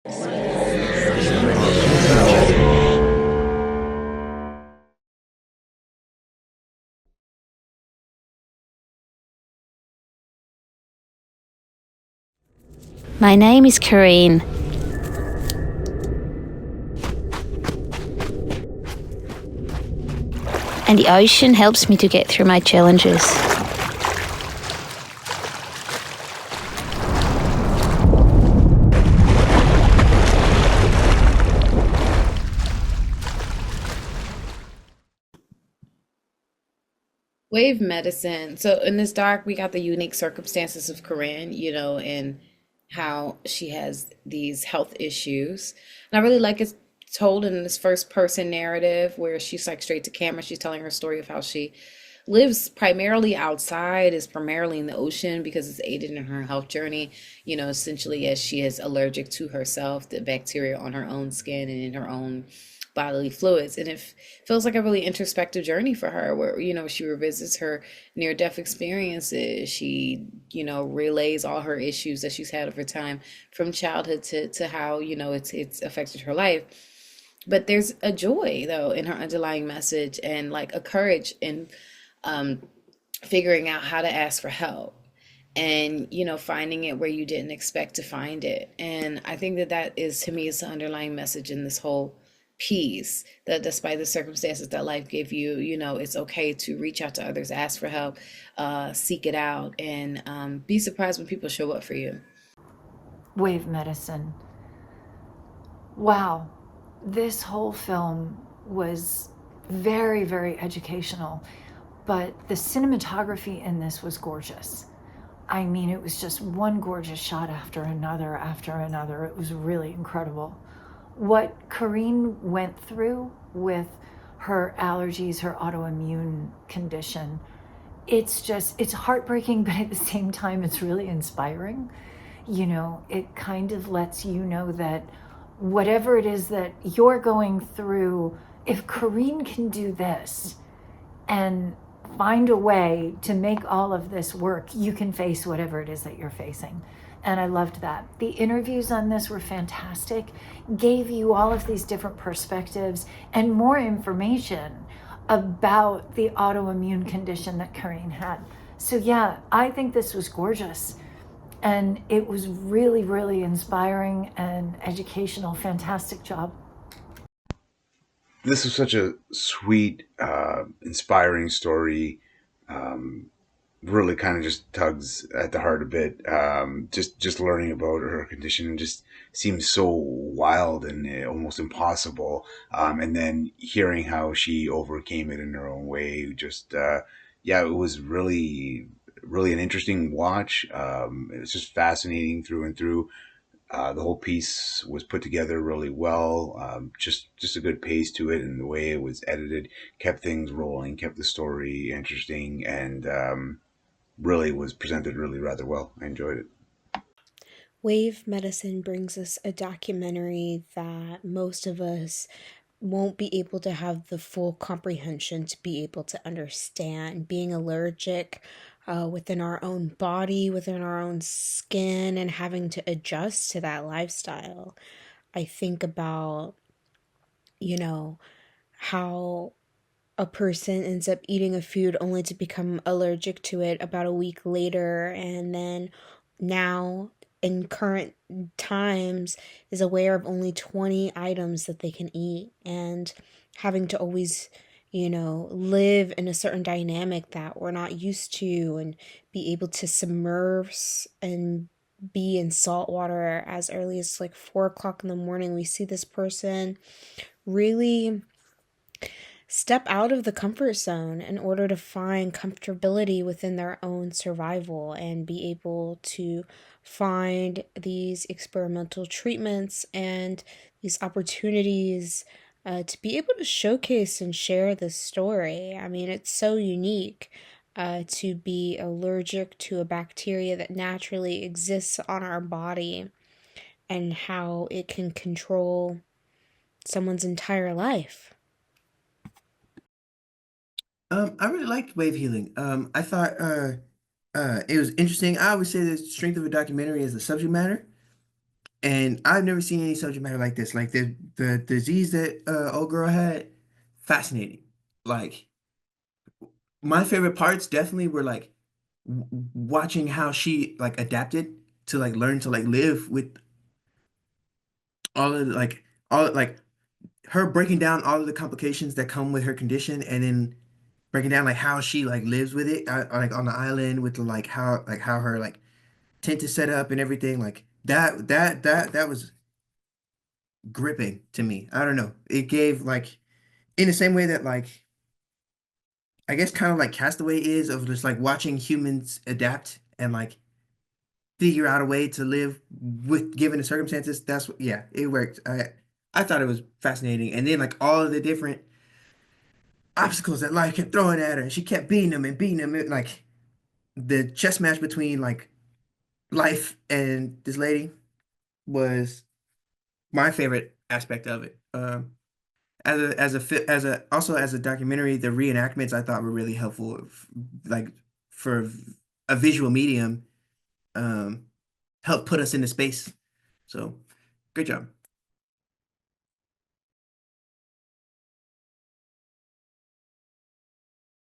My name is Karin, and the ocean helps me to get through my challenges. Wave medicine. So in this doc, we got the unique circumstances of Corinne, and how she has these health issues. And I really like it's told in this first person narrative where she's like straight to camera. She's telling her story of how she lives primarily outside, is primarily in the ocean because it's aided in her health journey, essentially as she is allergic to herself, the bacteria on her own skin and in her own bodily fluids. And it feels like a really introspective journey for her where, she revisits her near death experiences. She, relays all her issues that she's had over time from childhood to how, it's affected her life. But there's a joy though in her underlying message and like a courage in um, figuring out how to ask for help and finding it where you didn't expect to find it. And I think that that is, to me, is the underlying message in this whole piece, that despite the circumstances that life gave you, it's okay to reach out to others, ask for help, seek it out, and be surprised when people show up for you. Wave medicine. Wow, this whole film was very, very educational, but the cinematography in this was gorgeous. I mean, it was just one gorgeous shot after another after another. It was really incredible. What Karine went through with her allergies, her autoimmune condition, it's heartbreaking, but at the same time, it's really inspiring. It kind of lets you know that whatever it is that you're going through, if Karine can do this and find a way to make all of this work, you can face whatever it is that you're facing. And I loved that. The interviews on this were fantastic, gave you all of these different perspectives and more information about the autoimmune condition that Karine had. So, yeah, I think this was gorgeous. And it was really, really inspiring and educational. Fantastic job. This was such a sweet, inspiring story. Um, Really kind of just tugs at the heart a bit. Just learning about her condition just seems so wild and almost impossible. And then hearing how she overcame it in her own way, just yeah, it was really an interesting watch. It was just fascinating through and through. The whole piece was put together really well. Just a good pace to it, and the way it was edited kept things rolling, kept the story interesting, and really was presented really rather well. I enjoyed it. Wave medicine brings us a documentary that most of us won't be able to have the full comprehension to be able to understand. Being allergic within our own body, within our own skin, and having to adjust to that lifestyle. I think about, you know, how a person ends up eating a food only to become allergic to it about a week later, and then now in current times is aware of only 20 items that they can eat, and having to always live in a certain dynamic that we're not used to, and be able to submerge and be in salt water as early as like 4 o'clock in the morning. We see this person really step out of the comfort zone in order to find comfortability within their own survival and be able to find these experimental treatments and these opportunities to be able to showcase and share this story. I mean, it's so unique to be allergic to a bacteria that naturally exists on our body and how it can control someone's entire life. I really liked wave healing. I thought it was interesting. I always say the strength of a documentary is the subject matter. And I've never seen any subject matter like this. Like the disease that old girl had, fascinating. Like my favorite parts definitely were like watching how she like adapted to like learn to like live with all of the, like all like her breaking down all of the complications that come with her condition, and then breaking down like how she like lives with it, like on the island with the, like how her like tent is set up and everything. Like that was gripping to me. I don't know. It gave like in the same way that like I guess kind of like Castaway is, of just like watching humans adapt and like figure out a way to live with given the circumstances. That's what, yeah, it worked. I thought it was fascinating, and then like all of the different obstacles that life kept throwing at her, and she kept beating them and beating them. Like the chess match between like life and this lady was my favorite aspect of it. As a also as a documentary, the reenactments I thought were really helpful, like for a visual medium, um, help put us into space. So, great job.